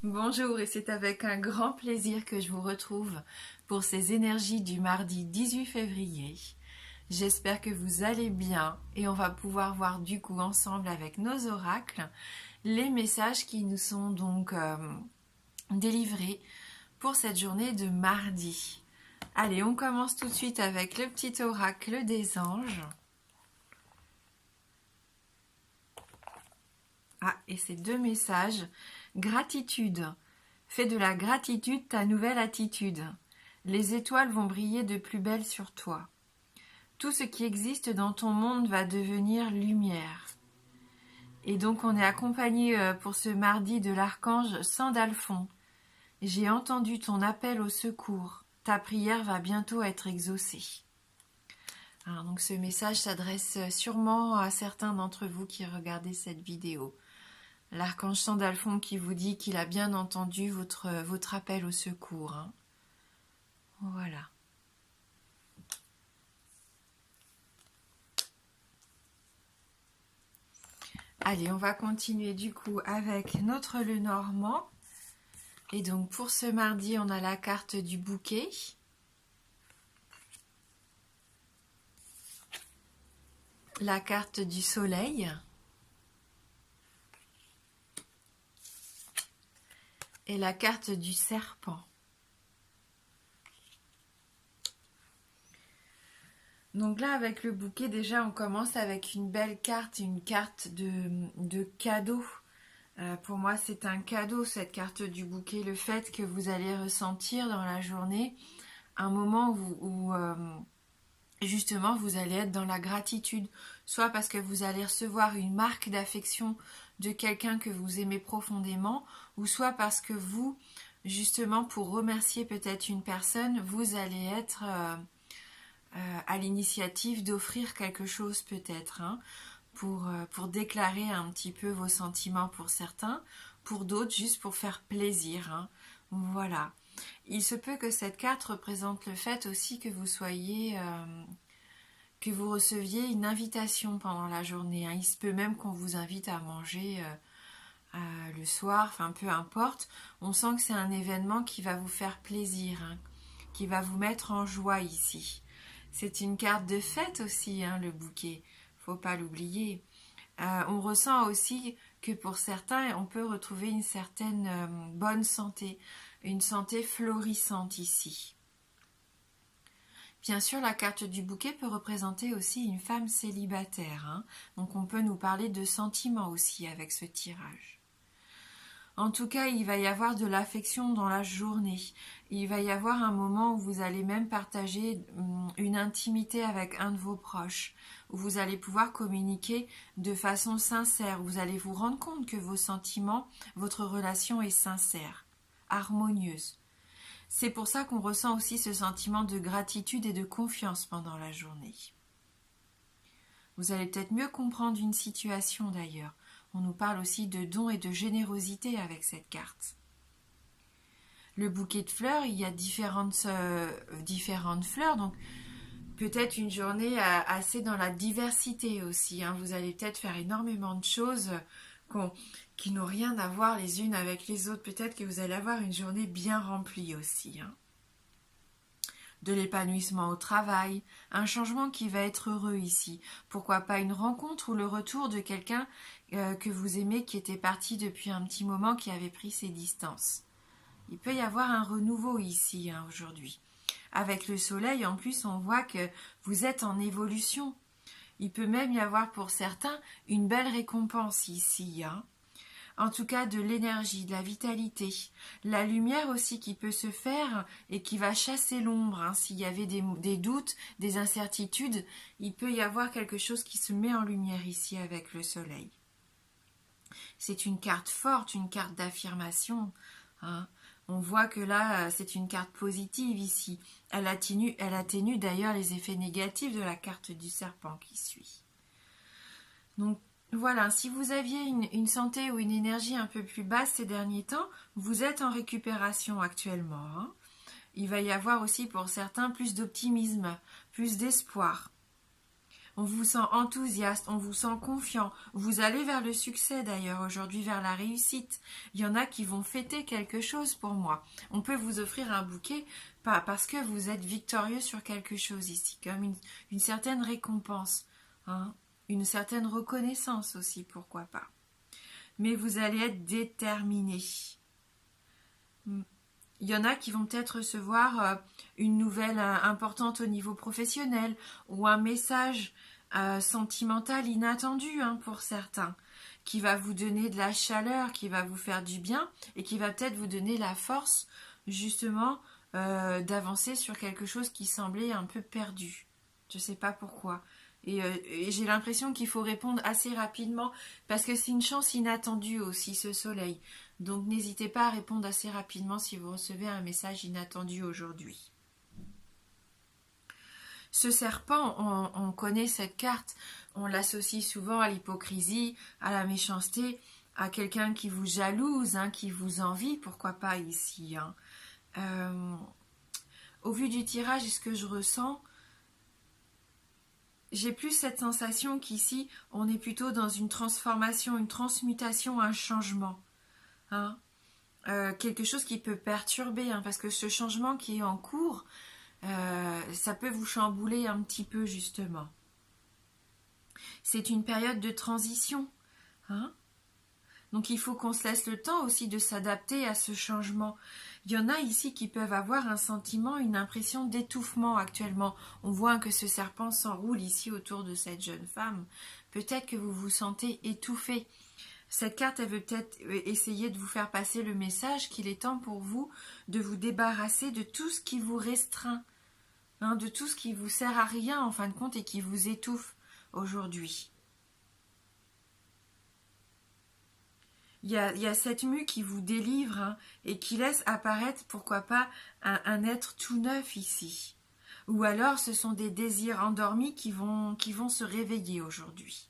Bonjour et c'est avec un grand plaisir que je vous retrouve pour ces énergies du mardi 18 février. J'espère que vous allez bien et on va pouvoir voir du coup ensemble avec nos oracles les messages qui nous sont donc délivrés pour cette journée de mardi. Allez, on commence tout de suite avec le petit oracle des anges. Ah, et ces deux messages. Gratitude. Fais de la gratitude ta nouvelle attitude. Les étoiles vont briller de plus belle sur toi. Tout ce qui existe dans ton monde va devenir lumière. Et donc on est accompagné pour ce mardi de l'archange Sandalphon. J'ai entendu ton appel au secours. Ta prière va bientôt être exaucée. Alors, donc ce message s'adresse sûrement à certains d'entre vous qui regardez cette vidéo. L'archange Sandalphon qui vous dit qu'il a bien entendu votre appel au secours. Voilà. Allez, on va continuer du coup avec notre Lenormand. Et donc pour ce mardi, on a la carte du bouquet. La carte du soleil. Et la carte du serpent. Donc là, avec le bouquet, déjà, on commence avec une belle carte, une carte de cadeau. Pour moi, c'est un cadeau, cette carte du bouquet. Le fait que vous allez ressentir dans la journée un moment où justement, vous allez être dans la gratitude. Soit parce que vous allez recevoir une marque d'affection de quelqu'un que vous aimez profondément, ou soit parce que vous, justement, pour remercier peut-être une personne, vous allez être à l'initiative d'offrir quelque chose peut-être, pour déclarer un petit peu vos sentiments pour certains, pour d'autres juste pour faire plaisir. Voilà. Il se peut que cette carte représente le fait aussi que vous soyez... que vous receviez une invitation pendant la journée. Il se peut même qu'on vous invite à manger le soir, enfin peu importe. On sent que c'est un événement qui va vous faire plaisir, qui va vous mettre en joie ici. C'est une carte de fête aussi, le bouquet. Faut pas l'oublier. On ressent aussi que pour certains, on peut retrouver une certaine bonne santé, une santé florissante ici. Bien sûr, la carte du bouquet peut représenter aussi une femme célibataire. Donc on peut nous parler de sentiments aussi avec ce tirage. En tout cas, il va y avoir de l'affection dans la journée. Il va y avoir un moment où vous allez même partager une intimité avec un de vos proches, où vous allez pouvoir communiquer de façon sincère, où vous allez vous rendre compte que vos sentiments, votre relation est sincère, harmonieuse. C'est pour ça qu'on ressent aussi ce sentiment de gratitude et de confiance pendant la journée. Vous allez peut-être mieux comprendre une situation d'ailleurs. On nous parle aussi de dons et de générosité avec cette carte. Le bouquet de fleurs, il y a différentes fleurs, donc peut-être une journée assez dans la diversité aussi. Vous allez peut-être faire énormément de choses qui n'ont rien à voir les unes avec les autres. Peut-être que vous allez avoir une journée bien remplie aussi. De l'épanouissement au travail, un changement qui va être heureux ici. Pourquoi pas une rencontre ou le retour de quelqu'un que vous aimez qui était parti depuis un petit moment, qui avait pris ses distances. Il peut y avoir un renouveau ici aujourd'hui. Avec le soleil, en plus, on voit que vous êtes en évolution. Il peut même y avoir pour certains une belle récompense ici. En tout cas, de l'énergie, de la vitalité. La lumière aussi qui peut se faire et qui va chasser l'ombre. S'il y avait des doutes, des incertitudes, il peut y avoir quelque chose qui se met en lumière ici avec le soleil. C'est une carte forte, une carte d'affirmation. On voit que là, c'est une carte positive ici. Elle atténue d'ailleurs les effets négatifs de la carte du serpent qui suit. Donc, voilà, si vous aviez une santé ou une énergie un peu plus basse ces derniers temps, vous êtes en récupération actuellement. Il va y avoir aussi pour certains plus d'optimisme, plus d'espoir. On vous sent enthousiaste, on vous sent confiant. Vous allez vers le succès d'ailleurs aujourd'hui, vers la réussite. Il y en a qui vont fêter quelque chose pour moi. On peut vous offrir un bouquet parce que vous êtes victorieux sur quelque chose ici, comme une certaine récompense, hein, une certaine reconnaissance aussi, pourquoi pas. Mais vous allez être déterminé. Il y en a qui vont peut-être recevoir une nouvelle importante au niveau professionnel ou un message sentimental inattendu pour certains, qui va vous donner de la chaleur, qui va vous faire du bien et qui va peut-être vous donner la force justement d'avancer sur quelque chose qui semblait un peu perdu. Je ne sais pas pourquoi. Et j'ai l'impression qu'il faut répondre assez rapidement parce que c'est une chance inattendue aussi, ce soleil. Donc n'hésitez pas à répondre assez rapidement si vous recevez un message inattendu aujourd'hui. Ce serpent, on connaît cette carte, on l'associe souvent à l'hypocrisie, à la méchanceté, à quelqu'un qui vous jalouse, qui vous envie, pourquoi pas ici. Au vu du tirage et ce que je ressens, j'ai plus cette sensation qu'ici, on est plutôt dans une transformation, une transmutation, un changement. Quelque chose qui peut perturber, parce que ce changement qui est en cours, ça peut vous chambouler un petit peu justement. C'est une période de transition. Donc il faut qu'on se laisse le temps aussi de s'adapter à ce changement. Il y en a ici qui peuvent avoir un sentiment, une impression d'étouffement actuellement. On voit que ce serpent s'enroule ici autour de cette jeune femme. Peut-être que vous vous sentez étouffé. Cette carte, elle veut peut-être essayer de vous faire passer le message qu'il est temps pour vous de vous débarrasser de tout ce qui vous restreint, de tout ce qui vous sert à rien en fin de compte et qui vous étouffe aujourd'hui. Il y a cette mue qui vous délivre et qui laisse apparaître, pourquoi pas, un être tout neuf ici. Ou alors ce sont des désirs endormis qui vont se réveiller aujourd'hui.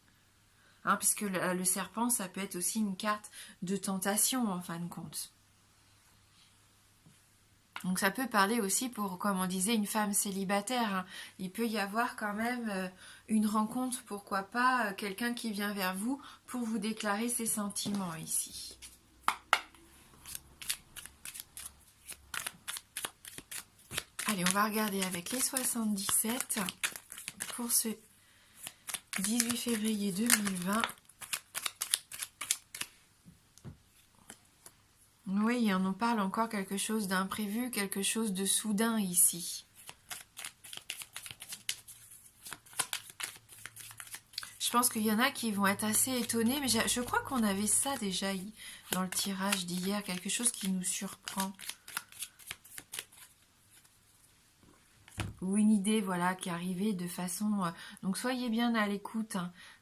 Puisque le serpent, ça peut être aussi une carte de tentation en fin de compte. Donc ça peut parler aussi pour, comme on disait, une femme célibataire. Il peut y avoir quand même une rencontre, pourquoi pas, quelqu'un qui vient vers vous pour vous déclarer ses sentiments ici. Allez, on va regarder avec les 77 pour ce 18 février 2020. Oui, on en parle encore quelque chose d'imprévu, quelque chose de soudain ici. Je pense qu'il y en a qui vont être assez étonnés, mais je crois qu'on avait ça déjà dans le tirage d'hier, quelque chose qui nous surprend. Ou une idée, voilà, qui arrivait de façon... Donc soyez bien à l'écoute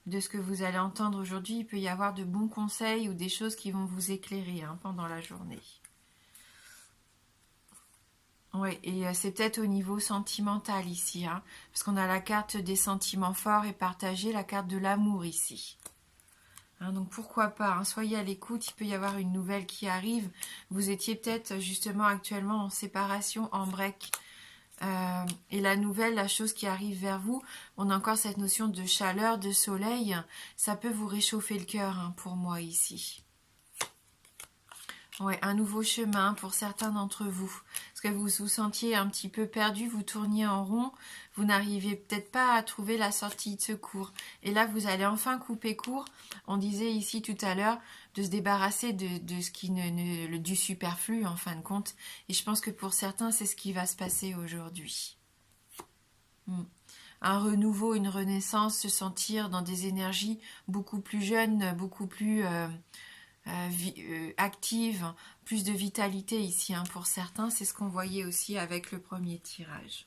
de ce que vous allez entendre aujourd'hui. Il peut y avoir de bons conseils ou des choses qui vont vous éclairer pendant la journée. Oui, et c'est peut-être au niveau sentimental ici, parce qu'on a la carte des sentiments forts et partagés, la carte de l'amour ici. Donc pourquoi pas, soyez à l'écoute, il peut y avoir une nouvelle qui arrive. Vous étiez peut-être justement actuellement en séparation, en break. Et la nouvelle, la chose qui arrive vers vous, on a encore cette notion de chaleur, de soleil, ça peut vous réchauffer le cœur pour moi ici. Ouais, un nouveau chemin pour certains d'entre vous. Parce que vous vous sentiez un petit peu perdu, vous tourniez en rond, vous n'arriviez peut-être pas à trouver la sortie de secours. Et là, vous allez enfin couper court. On disait ici tout à l'heure de se débarrasser de ce qui du superflu en fin de compte. Et je pense que pour certains, c'est ce qui va se passer aujourd'hui. Un renouveau, une renaissance, se sentir dans des énergies beaucoup plus jeunes, beaucoup plus... active, plus de vitalité ici pour certains, c'est ce qu'on voyait aussi avec le premier tirage.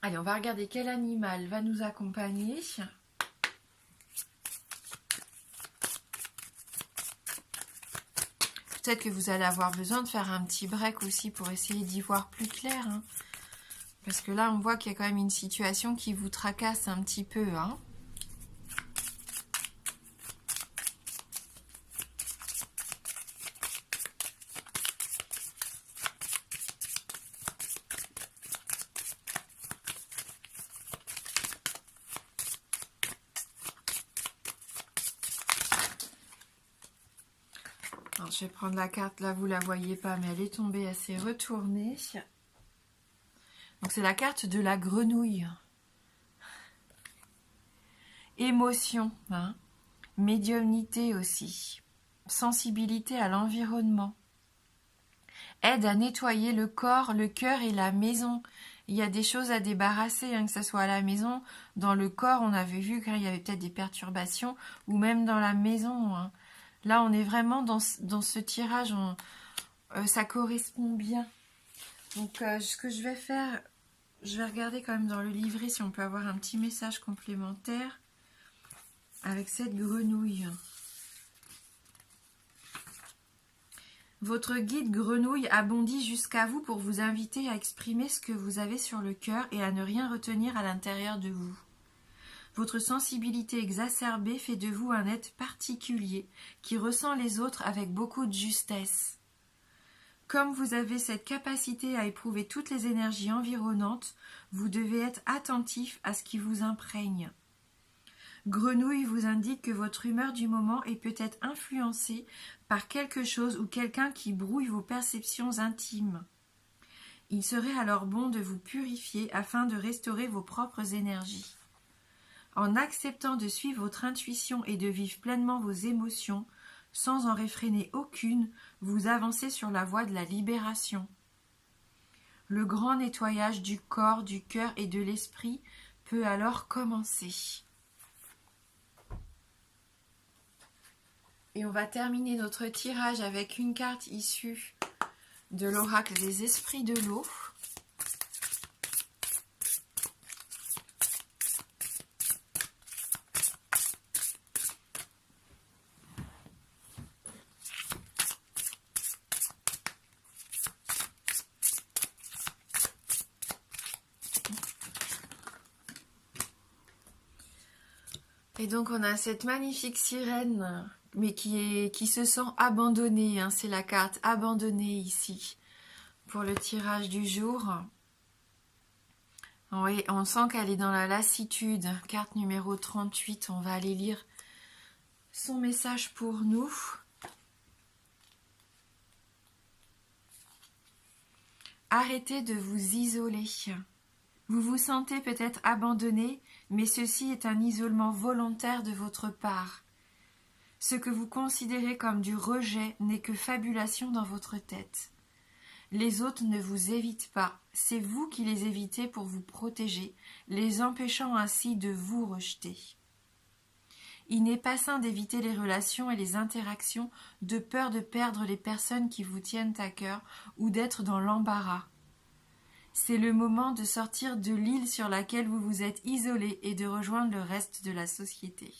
Allez, on va regarder quel animal va nous accompagner. Peut-être que vous allez avoir besoin de faire un petit break aussi pour essayer d'y voir plus clair. Parce que là, on voit qu'il y a quand même une situation qui vous tracasse un petit peu. Alors, je vais prendre la carte, là vous la voyez pas, mais elle est tombée, elle s'est retournée. Donc c'est la carte de la grenouille. Émotion, hein. Médiumnité aussi. Sensibilité à l'environnement. Aide à nettoyer le corps, le cœur et la maison. Il y a des choses à débarrasser, hein, que ce soit à la maison, dans le corps, on avait vu qu'il y avait peut-être des perturbations, ou même dans la maison. Hein. Là, on est vraiment dans ce tirage, ça correspond bien. Donc, ce que je vais faire, je vais regarder quand même dans le livret si on peut avoir un petit message complémentaire avec cette grenouille. Votre guide grenouille a bondi jusqu'à vous pour vous inviter à exprimer ce que vous avez sur le cœur et à ne rien retenir à l'intérieur de vous. Votre sensibilité exacerbée fait de vous un être particulier qui ressent les autres avec beaucoup de justesse. Comme vous avez cette capacité à éprouver toutes les énergies environnantes, vous devez être attentif à ce qui vous imprègne. Grenouille vous indique que votre humeur du moment est peut-être influencée par quelque chose ou quelqu'un qui brouille vos perceptions intimes. Il serait alors bon de vous purifier afin de restaurer vos propres énergies. En acceptant de suivre votre intuition et de vivre pleinement vos émotions, sans en réfréner aucune, vous avancez sur la voie de la libération. Le grand nettoyage du corps, du cœur et de l'esprit peut alors commencer. Et on va terminer notre tirage avec une carte issue de l'oracle des esprits de l'eau. Et donc on a cette magnifique sirène, mais qui se sent abandonnée, hein. C'est la carte abandonnée ici, pour le tirage du jour. Oui, on sent qu'elle est dans la lassitude. Carte numéro 38, on va aller lire son message pour nous. Arrêtez de vous isoler. Vous vous sentez peut-être abandonné, mais ceci est un isolement volontaire de votre part. Ce que vous considérez comme du rejet n'est que fabulation dans votre tête. Les autres ne vous évitent pas, c'est vous qui les évitez pour vous protéger, les empêchant ainsi de vous rejeter. Il n'est pas sain d'éviter les relations et les interactions de peur de perdre les personnes qui vous tiennent à cœur ou d'être dans l'embarras. C'est le moment de sortir de l'île sur laquelle vous vous êtes isolé et de rejoindre le reste de la société.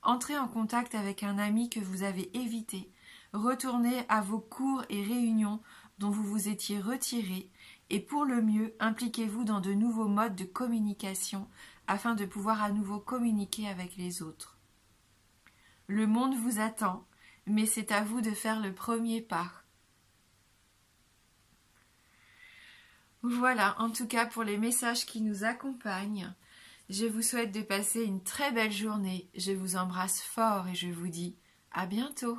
Entrez en contact avec un ami que vous avez évité, retournez à vos cours et réunions dont vous vous étiez retiré et pour le mieux, impliquez-vous dans de nouveaux modes de communication afin de pouvoir à nouveau communiquer avec les autres. Le monde vous attend, mais c'est à vous de faire le premier pas. Voilà, en tout cas pour les messages qui nous accompagnent. Je vous souhaite de passer une très belle journée. Je vous embrasse fort et je vous dis à bientôt.